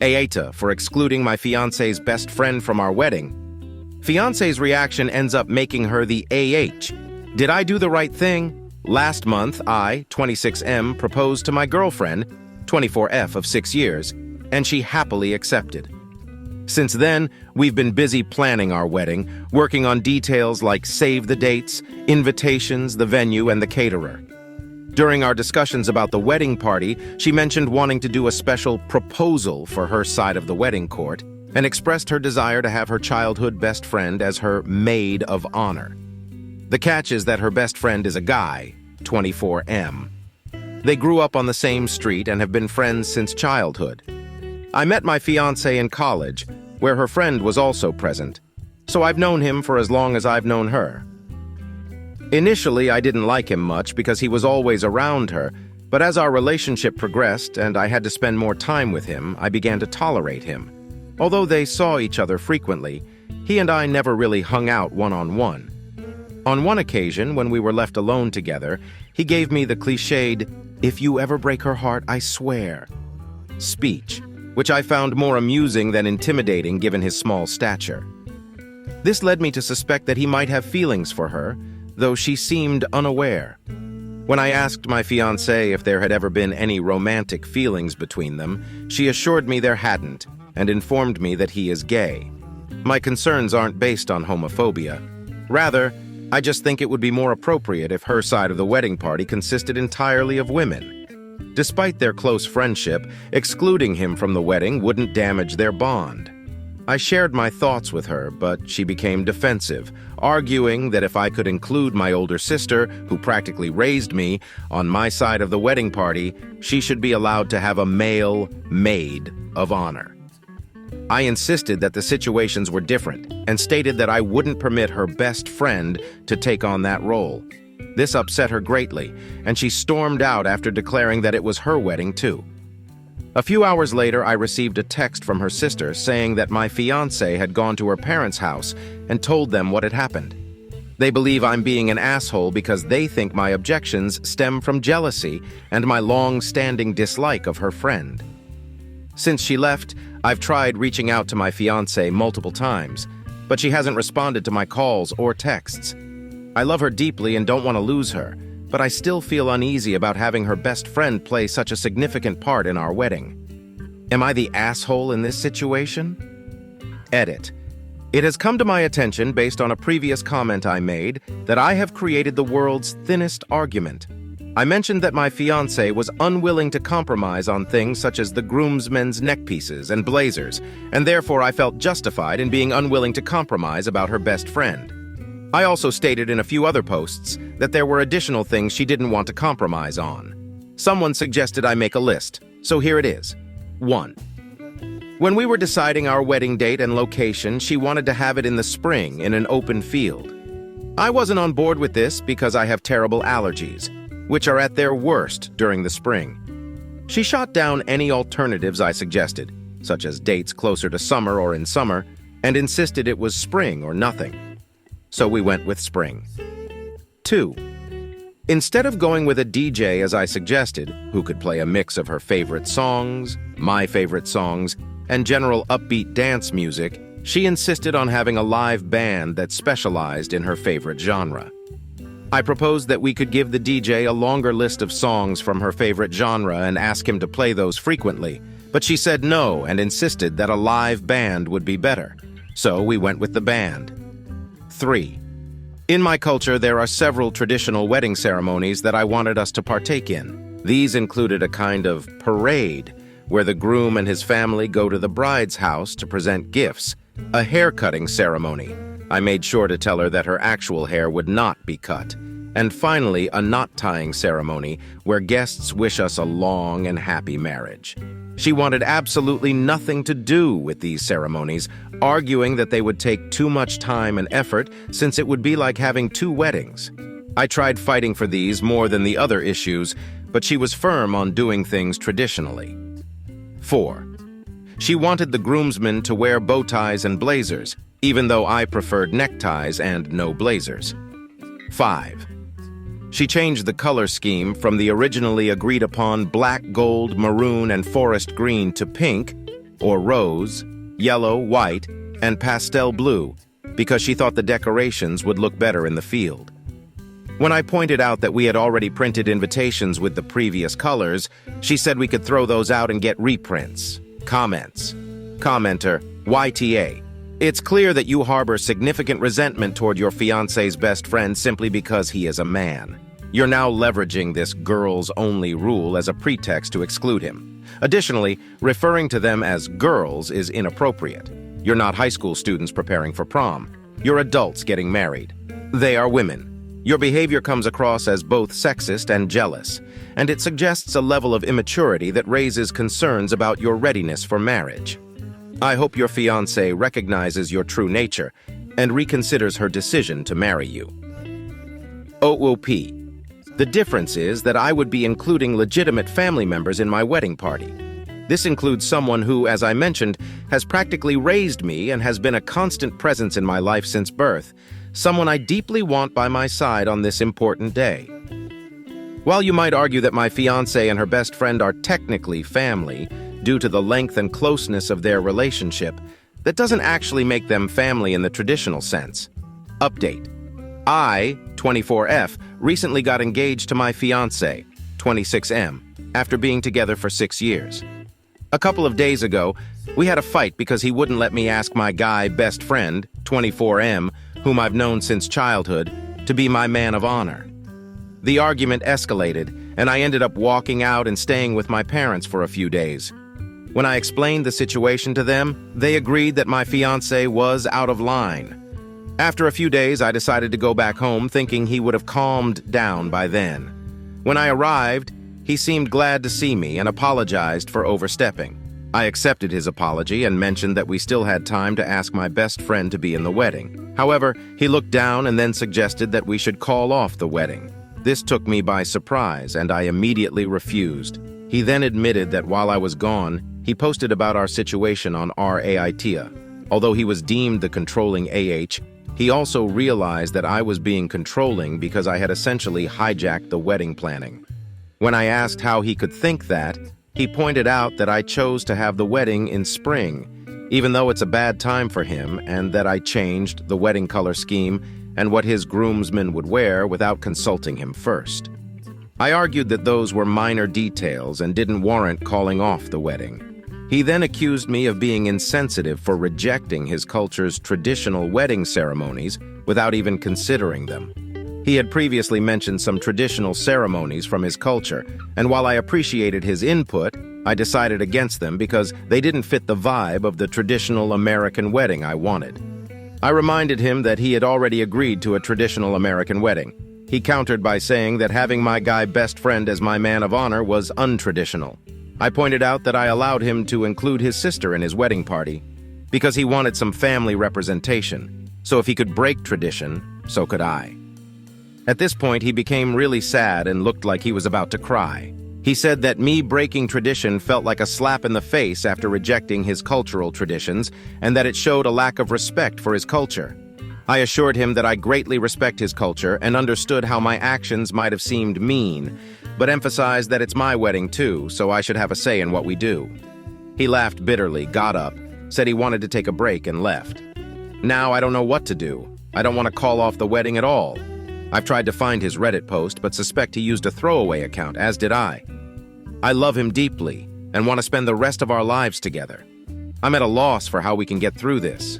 AITA for excluding my fiancé's best friend from our wedding. Fiancé's reaction ends up making her the AH. Did I do the right thing? Last month, I, 26M, proposed to my girlfriend, 24F of 6 years, and she happily accepted. Since then, we've been busy planning our wedding, working on details like save the dates, invitations, the venue, and the caterer. During our discussions about the wedding party, she mentioned wanting to do a special proposal for her side of the wedding court and expressed her desire to have her childhood best friend as her maid of honor. The catch is that her best friend is a guy, 24M. They grew up on the same street and have been friends since childhood. I met my fiancé in college, where her friend was also present, so I've known him for as long as I've known her. Initially, I didn't like him much because he was always around her, but as our relationship progressed and I had to spend more time with him, I began to tolerate him. Although they saw each other frequently, he and I never really hung out one-on-one. On one occasion, when we were left alone together, he gave me the cliched, "If you ever break her heart, I swear," speech, which I found more amusing than intimidating given his small stature. This led me to suspect that he might have feelings for her, though she seemed unaware. When I asked my fiancée if there had ever been any romantic feelings between them, she assured me there hadn't and informed me that he is gay. My concerns aren't based on homophobia. Rather, I just think it would be more appropriate if her side of the wedding party consisted entirely of women. Despite their close friendship, excluding him from the wedding wouldn't damage their bond. I shared my thoughts with her, but she became defensive, arguing that if I could include my older sister, who practically raised me, on my side of the wedding party, she should be allowed to have a male maid of honor. I insisted that the situations were different and stated that I wouldn't permit her best friend to take on that role. This upset her greatly, and she stormed out after declaring that it was her wedding too. A few hours later, I received a text from her sister saying that my fiancé had gone to her parents' house and told them what had happened. They believe I'm being an asshole because they think my objections stem from jealousy and my long-standing dislike of her friend. Since she left, I've tried reaching out to my fiancé multiple times, but she hasn't responded to my calls or texts. I love her deeply and don't want to lose her, but I still feel uneasy about having her best friend play such a significant part in our wedding. Am I the asshole in this situation? Edit. It has come to my attention, based on a previous comment I made, that I have created the world's thinnest argument. I mentioned that my fiancé was unwilling to compromise on things such as the groomsmen's neckpieces and blazers, and therefore I felt justified in being unwilling to compromise about her best friend. I also stated in a few other posts that there were additional things she didn't want to compromise on. Someone suggested I make a list, so here it is. 1. When we were deciding our wedding date and location, she wanted to have it in the spring in an open field. I wasn't on board with this because I have terrible allergies, which are at their worst during the spring. She shot down any alternatives I suggested, such as dates closer to summer or in summer, and insisted it was spring or nothing. So we went with spring. 2. Instead of going with a DJ as I suggested, who could play a mix of her favorite songs, my favorite songs, and general upbeat dance music, she insisted on having a live band that specialized in her favorite genre. I proposed that we could give the DJ a longer list of songs from her favorite genre and ask him to play those frequently, but she said no and insisted that a live band would be better. So we went with the band. 3. In my culture, there are several traditional wedding ceremonies that I wanted us to partake in. These included a kind of parade, where the groom and his family go to the bride's house to present gifts, a hair-cutting ceremony. I made sure to tell her that her actual hair would not be cut, and finally a knot-tying ceremony where guests wish us a long and happy marriage. She wanted absolutely nothing to do with these ceremonies, arguing that they would take too much time and effort since it would be like having 2 weddings. I tried fighting for these more than the other issues, but she was firm on doing things traditionally. 4. She wanted the groomsmen to wear bow ties and blazers, even though I preferred neckties and no blazers. 5. She changed the color scheme from the originally agreed-upon black, gold, maroon, and forest green to pink, or rose, yellow, white, and pastel blue, because she thought the decorations would look better in the field. When I pointed out that we had already printed invitations with the previous colors, she said we could throw those out and get reprints. Comments. Commenter, YTA. It's clear that you harbor significant resentment toward your fiancé's best friend simply because he is a man. You're now leveraging this girls-only rule as a pretext to exclude him. Additionally, referring to them as girls is inappropriate. You're not high school students preparing for prom. You're adults getting married. They are women. Your behavior comes across as both sexist and jealous, and it suggests a level of immaturity that raises concerns about your readiness for marriage. I hope your fiancé recognizes your true nature and reconsiders her decision to marry you. OOP. The difference is that I would be including legitimate family members in my wedding party. This includes someone who, as I mentioned, has practically raised me and has been a constant presence in my life since birth, someone I deeply want by my side on this important day. While you might argue that my fiancée and her best friend are technically family, due to the length and closeness of their relationship, that doesn't actually make them family in the traditional sense. Update. I, 24F, recently got engaged to my fiancé, 26M, after being together for 6 years. A couple of days ago, we had a fight because he wouldn't let me ask my guy best friend, 24M, whom I've known since childhood, to be my man of honor. The argument escalated, and I ended up walking out and staying with my parents for a few days. When I explained the situation to them, they agreed that my fiancé was out of line. After a few days, I decided to go back home thinking he would have calmed down by then. When I arrived, he seemed glad to see me and apologized for overstepping. I accepted his apology and mentioned that we still had time to ask my best friend to be in the wedding. However, he looked down and then suggested that we should call off the wedding. This took me by surprise, and I immediately refused. He then admitted that while I was gone, he posted about our situation on our AITA. Although he was deemed the controlling AH, he also realized that I was being controlling because I had essentially hijacked the wedding planning. When I asked how he could think that, he pointed out that I chose to have the wedding in spring, even though it's a bad time for him, and that I changed the wedding color scheme and what his groomsmen would wear without consulting him first. I argued that those were minor details and didn't warrant calling off the wedding. He then accused me of being insensitive for rejecting his culture's traditional wedding ceremonies without even considering them. He had previously mentioned some traditional ceremonies from his culture, and while I appreciated his input, I decided against them because they didn't fit the vibe of the traditional American wedding I wanted. I reminded him that he had already agreed to a traditional American wedding. He countered by saying that having my guy best friend as my man of honor was untraditional. I pointed out that I allowed him to include his sister in his wedding party because he wanted some family representation, so if he could break tradition, so could I. At this point, he became really sad and looked like he was about to cry. He said that me breaking tradition felt like a slap in the face after rejecting his cultural traditions, and that it showed a lack of respect for his culture. I assured him that I greatly respect his culture and understood how my actions might have seemed mean, but emphasized that it's my wedding too, so I should have a say in what we do. He laughed bitterly, got up, said he wanted to take a break, and left. Now I don't know what to do. I don't want to call off the wedding at all. I've tried to find his Reddit post, but suspect he used a throwaway account, as did I. I love him deeply and want to spend the rest of our lives together. I'm at a loss for how we can get through this.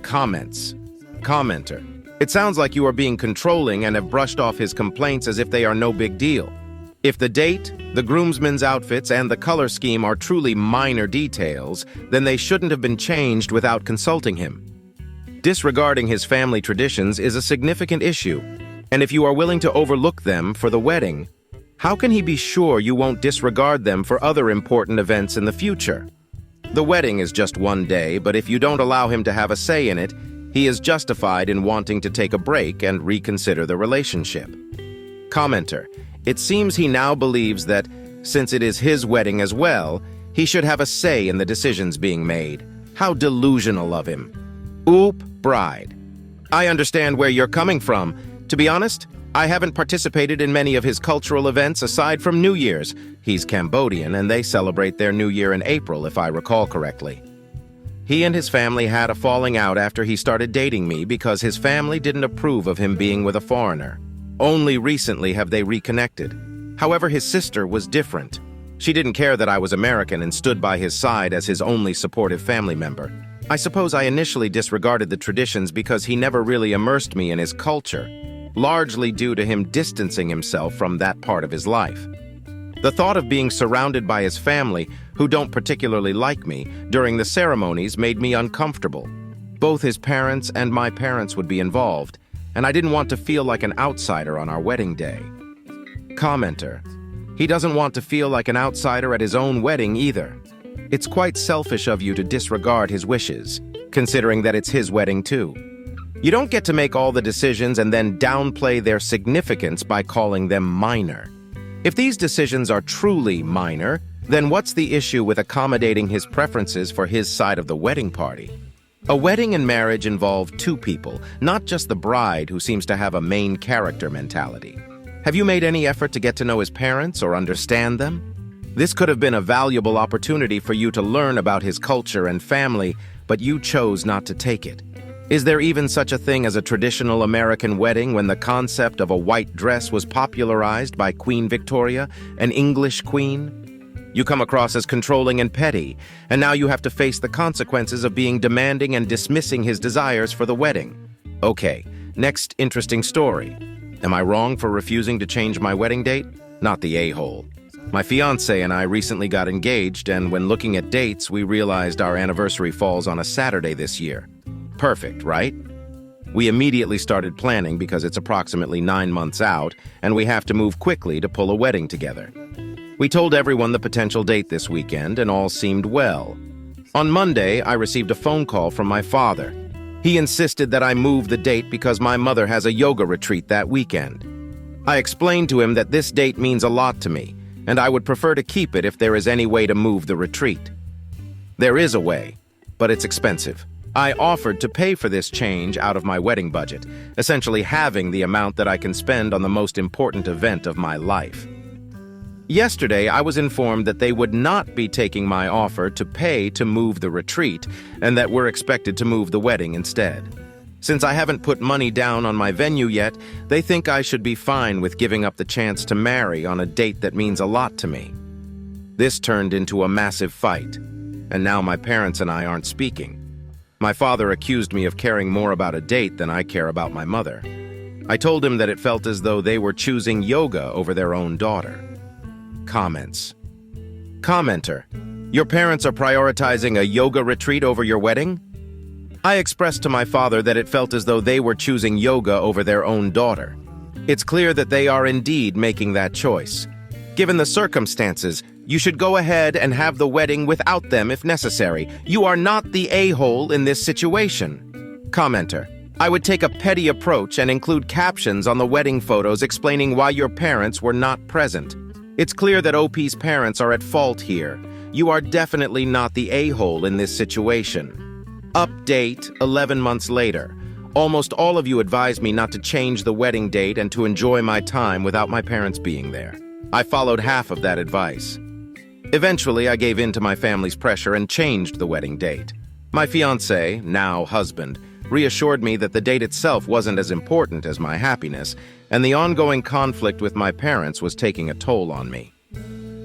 Comments. Commenter. It sounds like you are being controlling and have brushed off his complaints as if they are no big deal. If the date, the groomsmen's outfits, and the color scheme are truly minor details, then they shouldn't have been changed without consulting him. Disregarding his family traditions is a significant issue, and if you are willing to overlook them for the wedding, how can he be sure you won't disregard them for other important events in the future? The wedding is just one day, but if you don't allow him to have a say in it, he is justified in wanting to take a break and reconsider the relationship. Commenter. It seems he now believes that, since it is his wedding as well, he should have a say in the decisions being made. How delusional of him. Oop, bride. I understand where you're coming from. To be honest, I haven't participated in many of his cultural events aside from New Year's. He's Cambodian, and they celebrate their New Year in April, if I recall correctly. He and his family had a falling out after he started dating me because his family didn't approve of him being with a foreigner. Only recently have they reconnected. However, his sister was different. She didn't care that I was American and stood by his side as his only supportive family member. I suppose I initially disregarded the traditions because he never really immersed me in his culture, largely due to him distancing himself from that part of his life. The thought of being surrounded by his family, who don't particularly like me, during the ceremonies made me uncomfortable. Both his parents and my parents would be involved, and I didn't want to feel like an outsider on our wedding day. Commenter: he doesn't want to feel like an outsider at his own wedding either. It's quite selfish of you to disregard his wishes, considering that it's his wedding too. You don't get to make all the decisions and then downplay their significance by calling them minor. If these decisions are truly minor, then what's the issue with accommodating his preferences for his side of the wedding party? A wedding and marriage involve two people, not just the bride who seems to have a main character mentality. Have you made any effort to get to know his parents or understand them? This could have been a valuable opportunity for you to learn about his culture and family, but you chose not to take it. Is there even such a thing as a traditional American wedding when the concept of a white dress was popularized by Queen Victoria, an English queen? You come across as controlling and petty, and now you have to face the consequences of being demanding and dismissing his desires for the wedding. Okay, next interesting story. Am I wrong for refusing to change my wedding date? Not the a-hole. My fiancé and I recently got engaged, and when looking at dates, we realized our anniversary falls on a Saturday this year. Perfect, right? We immediately started planning because it's approximately 9 months out, and we have to move quickly to pull a wedding together. We told everyone the potential date this weekend, and all seemed well. On Monday, I received a phone call from my father. He insisted that I move the date because my mother has a yoga retreat that weekend. I explained to him that this date means a lot to me, and I would prefer to keep it if there is any way to move the retreat. There is a way, but it's expensive. I offered to pay for this change out of my wedding budget, essentially halving the amount that I can spend on the most important event of my life. Yesterday, I was informed that they would not be taking my offer to pay to move the retreat, and that we're expected to move the wedding instead. Since I haven't put money down on my venue yet, they think I should be fine with giving up the chance to marry on a date that means a lot to me. This turned into a massive fight, and now my parents and I aren't speaking. My father accused me of caring more about a date than I care about my mother. I told him that it felt as though they were choosing yoga over their own daughter. Comments. Commenter: your parents are prioritizing a yoga retreat over your wedding? I expressed to my father that it felt as though they were choosing yoga over their own daughter. It's clear that they are indeed making that choice. Given the circumstances, you should go ahead and have the wedding without them if necessary. You are not the a-hole in this situation. Commenter: I would take a petty approach and include captions on the wedding photos explaining why your parents were not present. It's clear that OP's parents are at fault here. You are definitely not the a-hole in this situation. Update 11 months later. Almost all of you advised me not to change the wedding date and to enjoy my time without my parents being there. I followed half of that advice. Eventually, I gave in to my family's pressure and changed the wedding date. My fiancé, now husband, reassured me that the date itself wasn't as important as my happiness, and the ongoing conflict with my parents was taking a toll on me.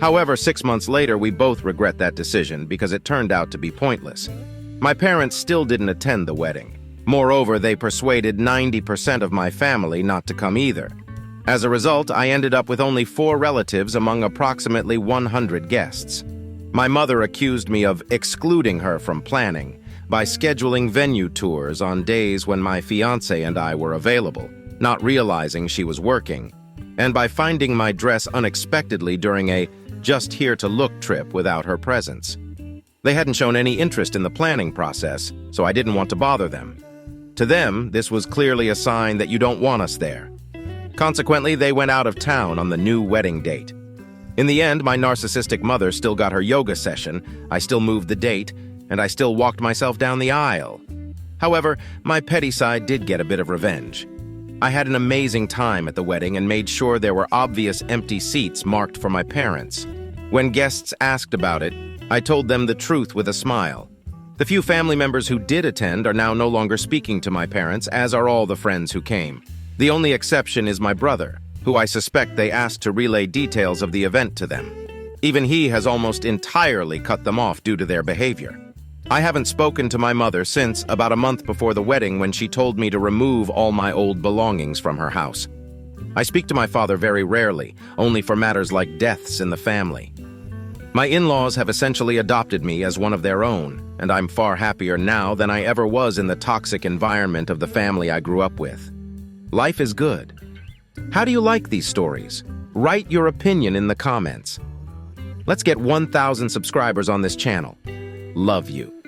However, 6 months later, we both regret that decision because it turned out to be pointless. My parents still didn't attend the wedding. Moreover, they persuaded 90% of my family not to come either. As a result, I ended up with only 4 relatives among approximately 100 guests. My mother accused me of excluding her from planning by scheduling venue tours on days when my fiancé and I were available, not realizing she was working, and by finding my dress unexpectedly during a just-here-to-look trip without her presence. They hadn't shown any interest in the planning process, so I didn't want to bother them. To them, this was clearly a sign that you don't want us there. Consequently, they went out of town on the new wedding date. In the end, my narcissistic mother still got her yoga session, I still moved the date, and I still walked myself down the aisle. However, my petty side did get a bit of revenge. I had an amazing time at the wedding and made sure there were obvious empty seats marked for my parents. When guests asked about it, I told them the truth with a smile. The few family members who did attend are now no longer speaking to my parents, as are all the friends who came. The only exception is my brother, who I suspect they asked to relay details of the event to them. Even he has almost entirely cut them off due to their behavior. I haven't spoken to my mother since about a month before the wedding, when she told me to remove all my old belongings from her house. I speak to my father very rarely, only for matters like deaths in the family. My in-laws have essentially adopted me as one of their own, and I'm far happier now than I ever was in the toxic environment of the family I grew up with. Life is good. How do you like these stories? Write your opinion in the comments. Let's get 1,000 subscribers on this channel. Love you.